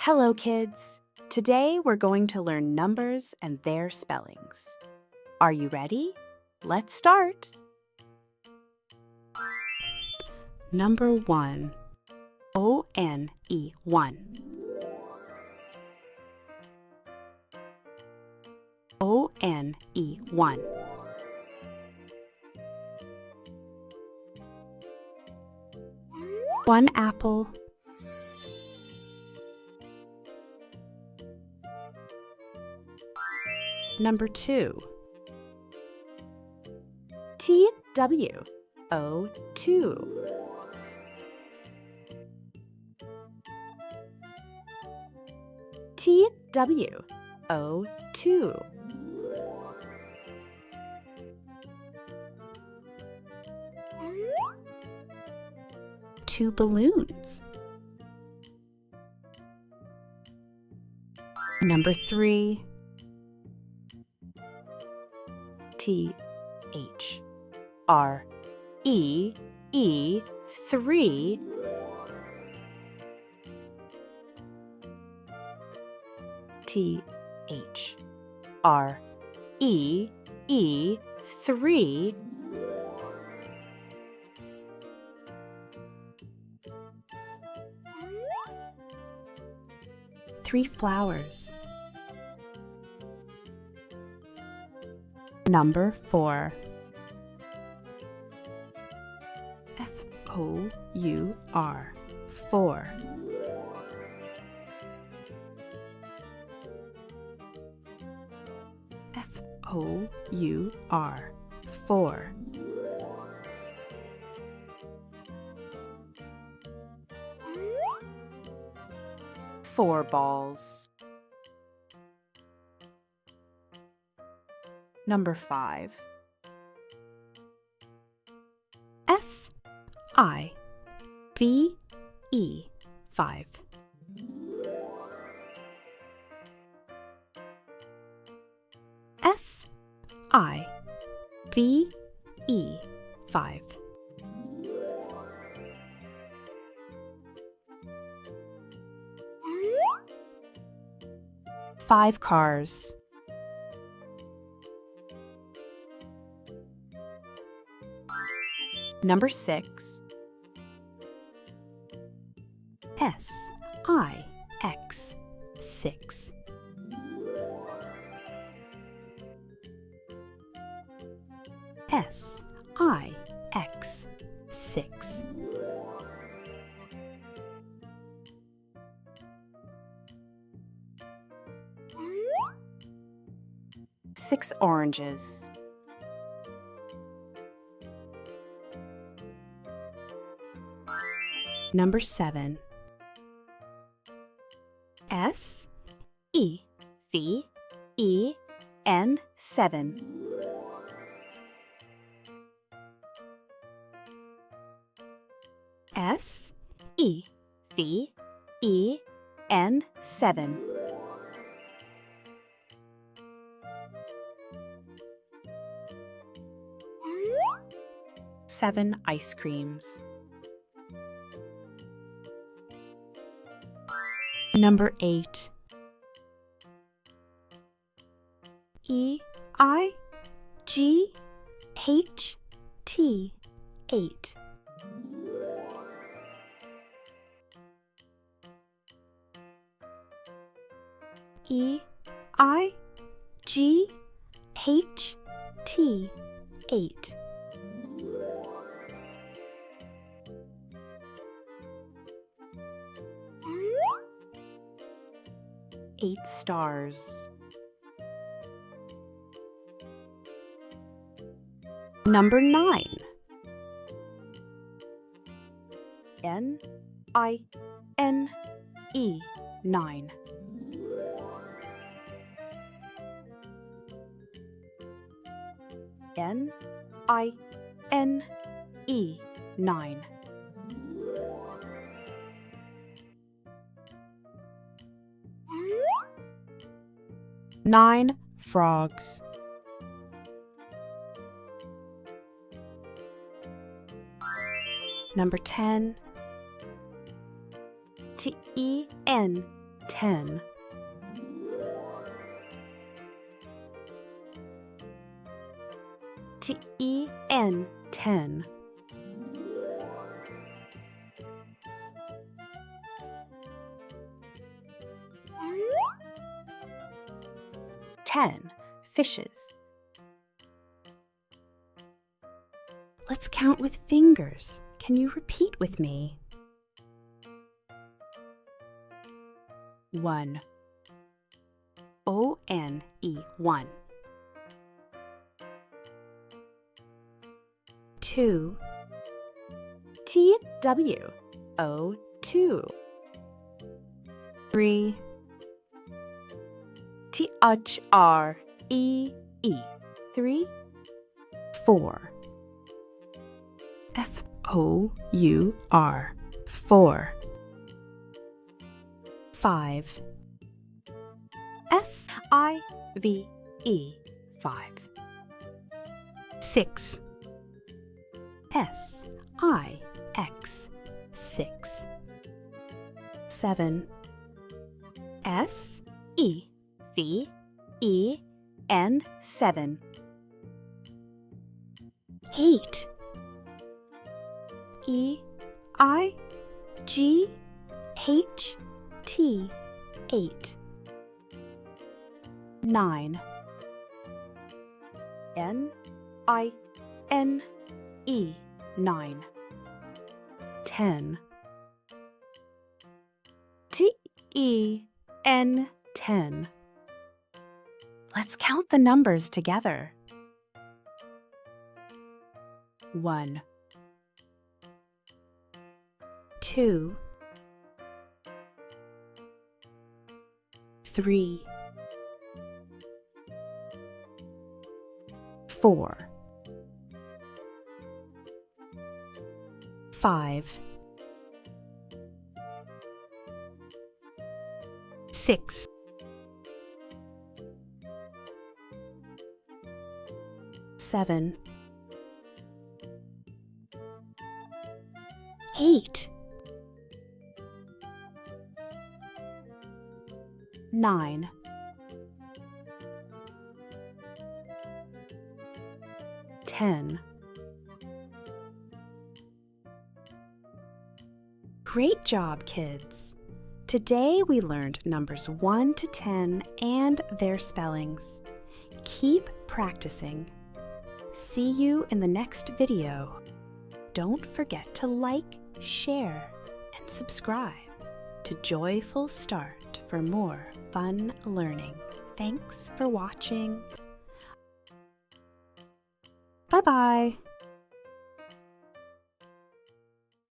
Hello, kids! Today we're going to learn numbers and their spellings. Are you ready? Let's start! Number 1. O-N-E, 1. O-N-E, 1. One apple. Number 2. T-W-O, 2. T-W-O, 2. Two balloons. Number 3. T-H-R-E-E, 3. T-H-R-E-E, 3. Three flowers. Number 4. F-O-U-R, 4. F-O-U-R, 4. Four balls. Number 5. F-I-V-E, 5. F-I-V-E, 5. Five cars. Number 6. S-I-X, 6. S-I-X, 6. Six oranges. Number 7. S-E-V-E-N, 7. S-E-V-E-N, 7. Seven ice creams. Number 8. E-I-G-H-T, 8. E-I-G-H-T, 8. Eight stars. Number 9. N-I-N-E, 9. N-I-N-E, 9. 9 frogs. Number 10. T-E-N 10. T-E-N, 10. Fishes. Let's count with fingers. Can you repeat with me? 1. O-N-E, 1. 2. T-W-O, 2. 3. T-H-R-E-E, 3. 4. F-O-U-R, 4. 5. F-I-V-E, 5. 6. S-I-X, 6. 7. S-E-V-E-N, 7. 8. E-I-G-H-T, 8. 9. N-I-N-E, 9. 10. T-E-N, 10. Let's count the numbers together. 1. 2. 3. 4. 5. 6. 7. 8. 9. 10. Great job, kids! Today we learned numbers 1 to 10 and their spellings. Keep practicing. See you in the next video. Don't forget to like, share, and subscribe to Joyful Start for more fun learning. Thanks for watching. Bye-bye.